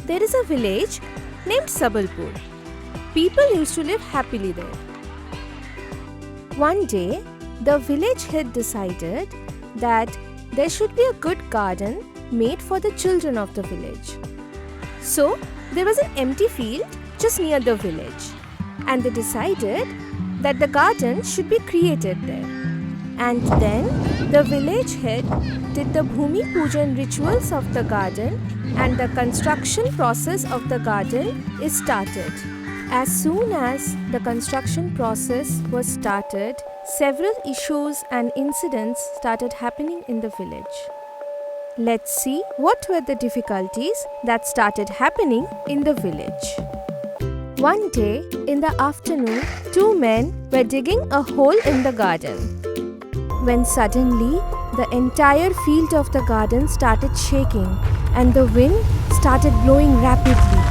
there is a village named Sabalpur. People used to live happily there. One day, the village head decided that there should be a good garden made for the children of the village. So, there was an empty field just near the village, and they decided that the garden should be created there. And then the village head did the Bhumi Pujan rituals of the garden, and the construction process of the garden is started. As soon as the construction process was started, several issues and incidents started happening in the village. Let's see what were the difficulties that started happening in the village. One day in the afternoon, two men were digging a hole in the garden, when suddenly the entire field of the garden started shaking and the wind started blowing rapidly.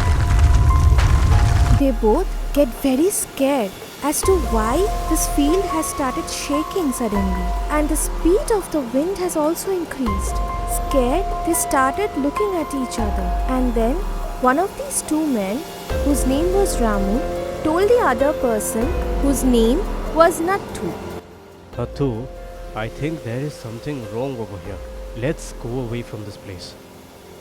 They both get very scared as to why this field has started shaking suddenly, and the speed of the wind has also increased. Scared, they started looking at each other, and then one of these two men, whose name was Ramu, told the other person, whose name was Nathu. Nathu, I think there is something wrong over here. Let's go away from this place.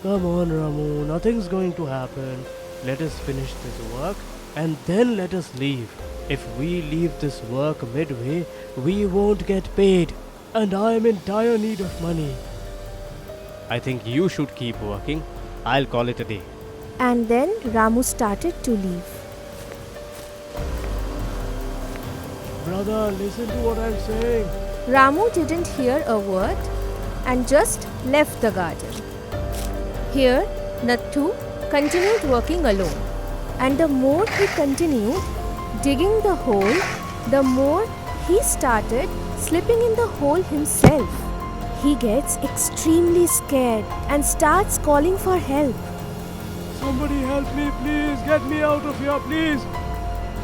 Come on, Ramu, nothing's going to happen. Let us finish this work and then let us leave. If we leave this work midway, we won't get paid, and I am in dire need of money. I think you should keep working. I'll call it a day. And then Ramu started to leave. Brother, listen to what I'm saying. Ramu didn't hear a word and just left the garden. Here, Nathu continued working alone, and the more he continued digging the hole, the more he started slipping in the hole himself. He gets extremely scared and starts calling for help. Somebody help me, please. Get me out of here, please.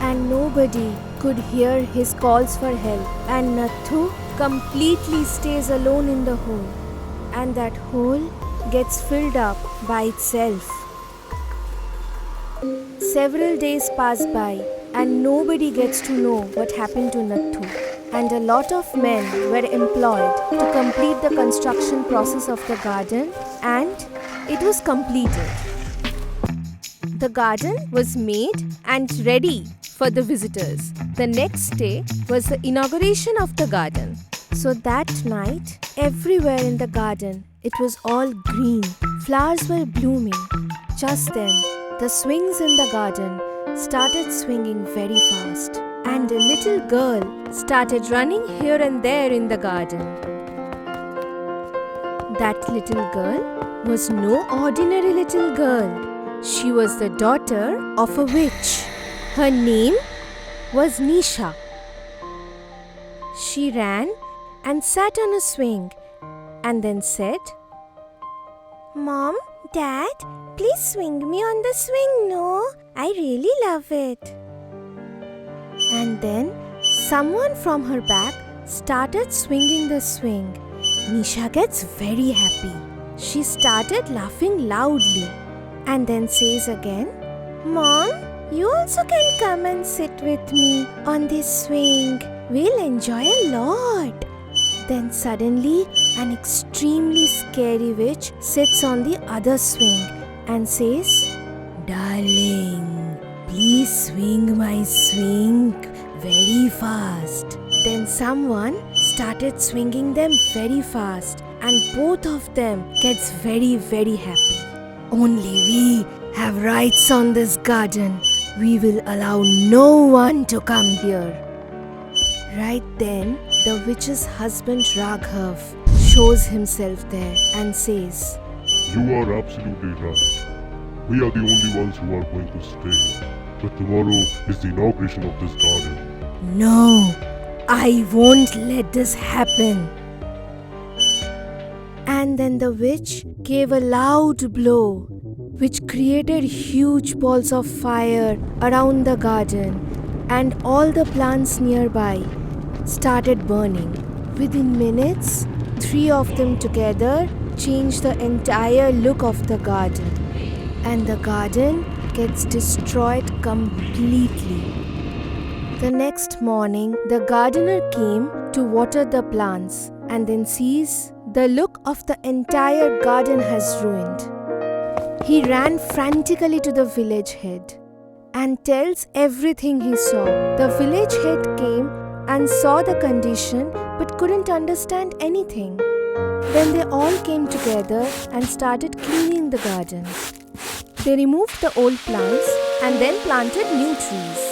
And nobody could hear his calls for help, and Nathu completely stays alone in the hole, and that hole gets filled up by itself. Several days pass by and nobody gets to know what happened to Nathu, and a lot of men were employed to complete the construction process of the garden, and it was completed. The garden was made and ready for the visitors. The next day was the inauguration of the garden. So that night, everywhere in the garden, it was all green. Flowers were blooming. Just then, the swings in the garden started swinging very fast, and a little girl started running here and there in the garden. That little girl was no ordinary little girl. She was the daughter of a witch. Her name was Nisha. She ran and sat on a swing and then said, "Mom, Dad, please swing me on the swing, no? I really love it." And then someone from her back started swinging the swing. Nisha gets very happy. She started laughing loudly and then says again, "Mom, you also can come and sit with me on this swing. We'll enjoy a lot." Then suddenly, an extremely scary witch sits on the other swing and says, "Darling, please swing my swing very fast." Then someone started swinging them very fast, and both of them gets very, very happy. "Only we have rights on this garden. We will allow no one to come here." Right then, the witch's husband Raghav shows himself there and says, "You are absolutely right. We are the only ones who are going to stay. But tomorrow is the inauguration of this garden." "No, I won't let this happen." And then the witch gave a loud blow, which created huge balls of fire around the garden, and all the plants nearby started burning. Within minutes, 3 of them together changed the entire look of the garden. and the garden gets destroyed completely. The next morning, the gardener came to water the plants and then sees the look of the entire garden has ruined. He ran frantically to the village head and tells everything he saw. The village head came and saw the condition but couldn't understand anything. Then they all came together and started cleaning the garden. They removed the old plants and then planted new trees.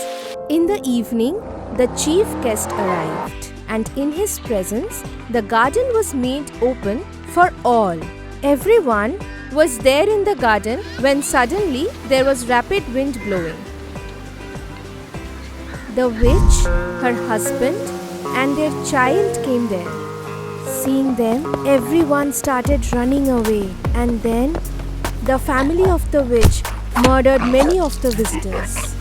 In the evening, the chief guest arrived, and in his presence, the garden was made open for all. Everyone was there in the garden when suddenly there was rapid wind blowing. The witch, her husband, and their child came there. Seeing them, everyone started running away, and then the family of the witch murdered many of the visitors.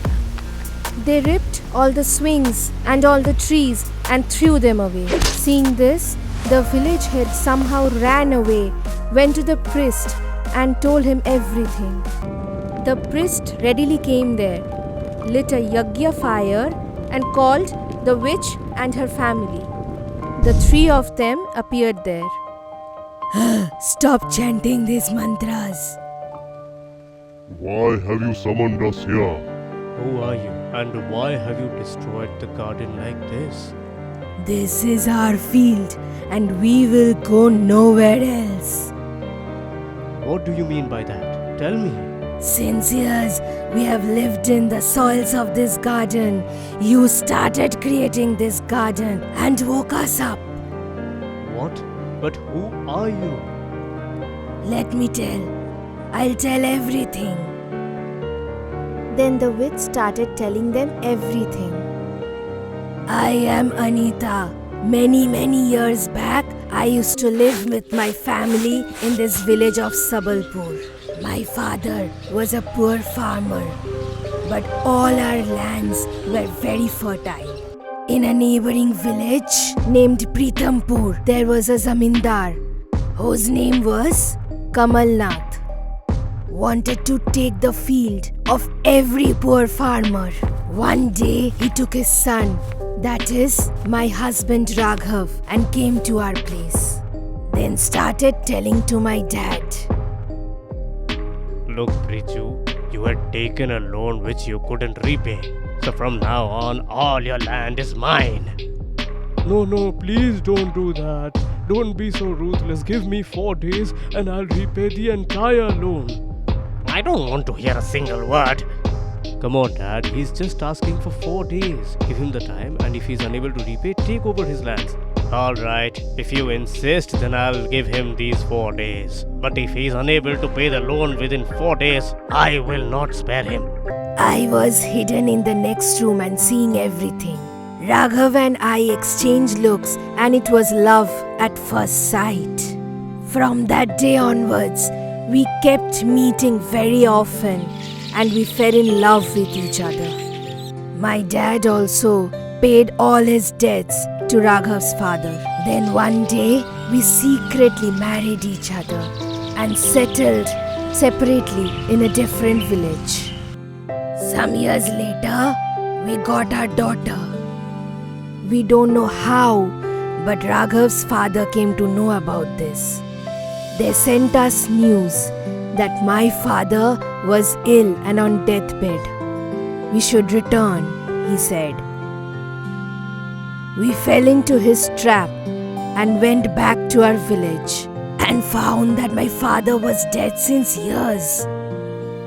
They ripped all the swings and all the trees and threw them away. Seeing this, the village head somehow ran away, went to the priest and told him everything. The priest readily came there, lit a yagya fire and called the witch and her family. The three of them appeared there. Stop chanting these mantras. Why have you summoned us here? Who are you and why have you destroyed the garden like this? This is our field and we will go nowhere else. What do you mean by that? Tell me. Since years we have lived in the soils of this garden. You started creating this garden and woke us up. What? But who are you? Let me tell. I'll tell everything. Then the witch started telling them everything. I am Anita. Many years back, I used to live with my family in this village of Sabalpur. My father was a poor farmer, but all our lands were very fertile. In a neighboring village named Pritampur, there was a zamindar whose name was Kamalnath. Wanted to take the field of every poor farmer. One day he took his son, that is my husband Raghav, and came to our place. Then started telling to my dad. Look, Priju, you had taken a loan which you couldn't repay. So from now on, all your land is mine. No, please don't do that. Don't be so ruthless. Give me 4 days and I'll repay the entire loan. I don't want to hear a single word. Come on, Dad. He's just asking for 4 days. Give him the time, and if he's unable to repay, take over his lands. Alright, if you insist, then I'll give him these 4 days. But if he's unable to pay the loan within 4 days, I will not spare him. I was hidden in the next room and seeing everything. Raghav and I exchanged looks, and it was love at first sight. From that day onwards, we kept meeting very often and we fell in love with each other. My dad also paid all his debts to Raghav's father. Then one day we secretly married each other and settled separately in a different village. Some years later, we got our daughter. We don't know how, but Raghav's father came to know about this. They sent us news that my father was ill and on deathbed. We should return, he said. We fell into his trap and went back to our village and found that my father was dead since years.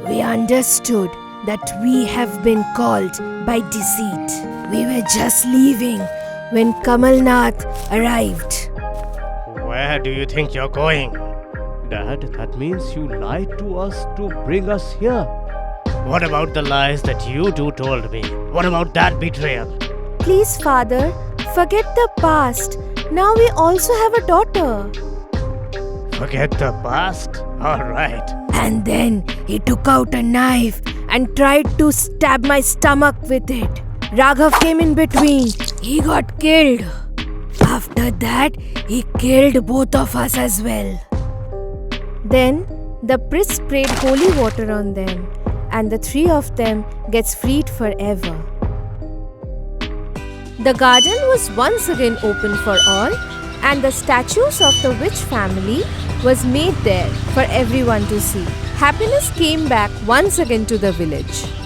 We understood that we have been called by deceit. We were just leaving when Kamalnath arrived. Where do you think you're going? Dad, that means you lied to us to bring us here. What about the lies that you two told me? What about that betrayal? Please, father, forget the past. Now we also have a daughter. Forget the past? Alright. And then he took out a knife and tried to stab my stomach with it. Raghav came in between. He got killed. After that, he killed both of us as well. Then The priest sprayed holy water on them, and the three of them gets freed forever. The garden was once again open for all, and the statues of the witch family was made there for everyone to see. Happiness came back once again to the village.